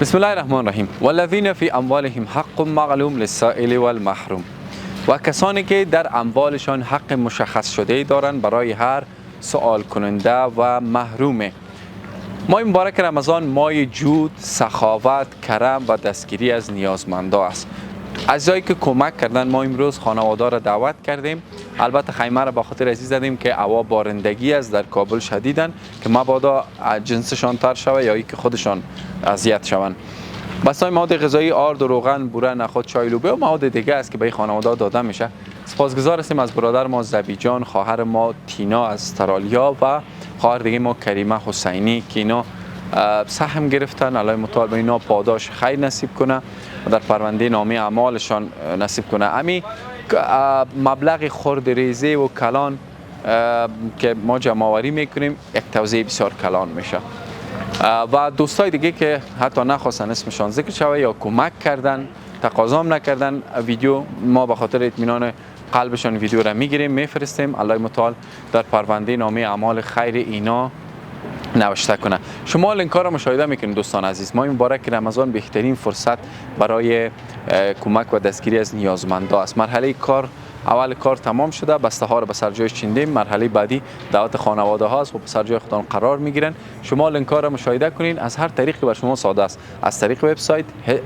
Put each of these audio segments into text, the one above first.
بسم الله الرحمن الرحیم والذین فی اموالهم حق معلوم للسائل والمحروم. و کسانی که در اموالشان حق مشخص شده دارند برای هر سوال کننده و محروم. ماه مبارک رمضان ماه جود، سخاوت، کرم و دستگیری از نیازمندا است. عزیزایی که کمک کردن ما امروز خانواده را دعوت کردیم. البته خیمه را به خاطر ازی زدیم که هوا بارندگی است در کابل شدیدن که مبادا جنسشان تر شوه یا که خودشان اذیت شوند. بسای مواد غذایی آرد و روغن، بوره، نخود، چای، لوبیا و مواد دیگه است که به خانواده داده میشه. سپاسگزار هستیم از برادر ما زبیجان، خواهر ما تینا از استرالیا و خواهر دیگه ما کریمه حسینی که اینا سهم گرفتن. الله متعال به اینا پاداش خیر نصیب کنه و در پرونده نامه اعمالشان نصیب کنه. امی مبلغ خرد ریزه و کلان که ما جمع آوری میکنیم یک توزیع بسیار کلان میشه. و دوستای دیگه که حتی نخواستن اسمشان ذکر شوه یا کمک کردن، تقاضام نکردن ویدیو، ما به خاطر اطمینان قلبشان ویدیو را میگیریم میفرستیم. الله متعال در پرونده نامه اعمال خیر اینا نوشته کنه. شما لینک ها را مشاهده میکنید دوستان عزیز. ماه مبارک رمضان بهترین فرصت برای کمک و دستگیری از نیازمندا است. مرحله کار اول کار تمام شده، بسته ها را به سر جایش چیندیم. مرحله بعدی دعوت خانواده ها است و به سر جای خودشان قرار میگیرن. شما لینک ها را مشاهده کنین. از هر طریقی بر شما ساده است، از طریق وبسایت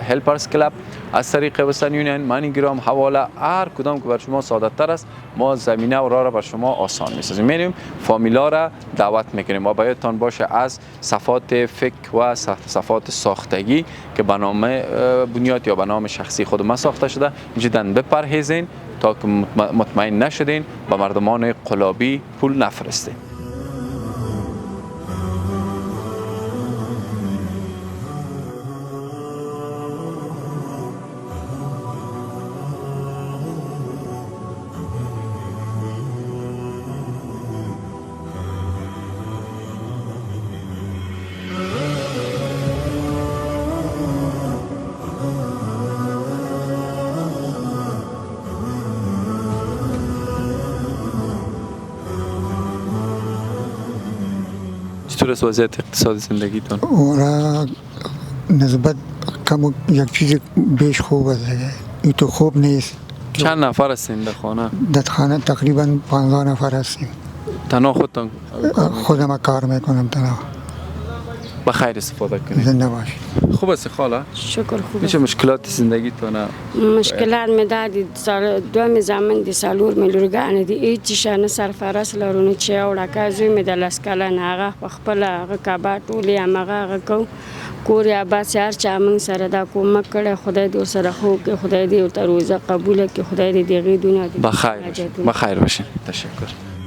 هلپرز کلاب، از طریق وسترن یونین، مانیگرام، حواله، هر کدام که بر شما ساده تر است ما زمینه و راه را بر شما آسان میسازیم. میریم فامیلا را دعوت میکنیم و باید باشه از صفات فکر و صفات ساختگی که به نام بنیاد یا به نام شخصی خود ما ساخته شده جدا بپرهیزین تا که مطمئن نشدین به مردمان قلابی پول نفرستین. چطور است وضعیت اقتصادی زندگیتون؟ اورا نسبت کم یک چیز بیش خوب است. این تو خوب نیست. چند نفر هستین در خانه؟ در خانه تقریبا 15 نفر هستیم. تنها خودتان؟ خودم کار میکنم تنها. به خیر استفاده کنید. زنده باشید. خوب است خاله؟ شکر خوب. چه مشکلات زندگیتونه؟ مشکلات می دادی سال دوم زمان دی سالور می لورگان دی هیچ شانه سرفراز لرونه چه اوړه زوی می د لسکاله هغه خپل هغه کبا ټولې هغه کو کور یا با سر چا من سره دا کومک کړه خدای دې سره خو کې خدای دې تر روزه قبول کړي خدای دې دغه دنیا دې بخیر باشین. تشکر.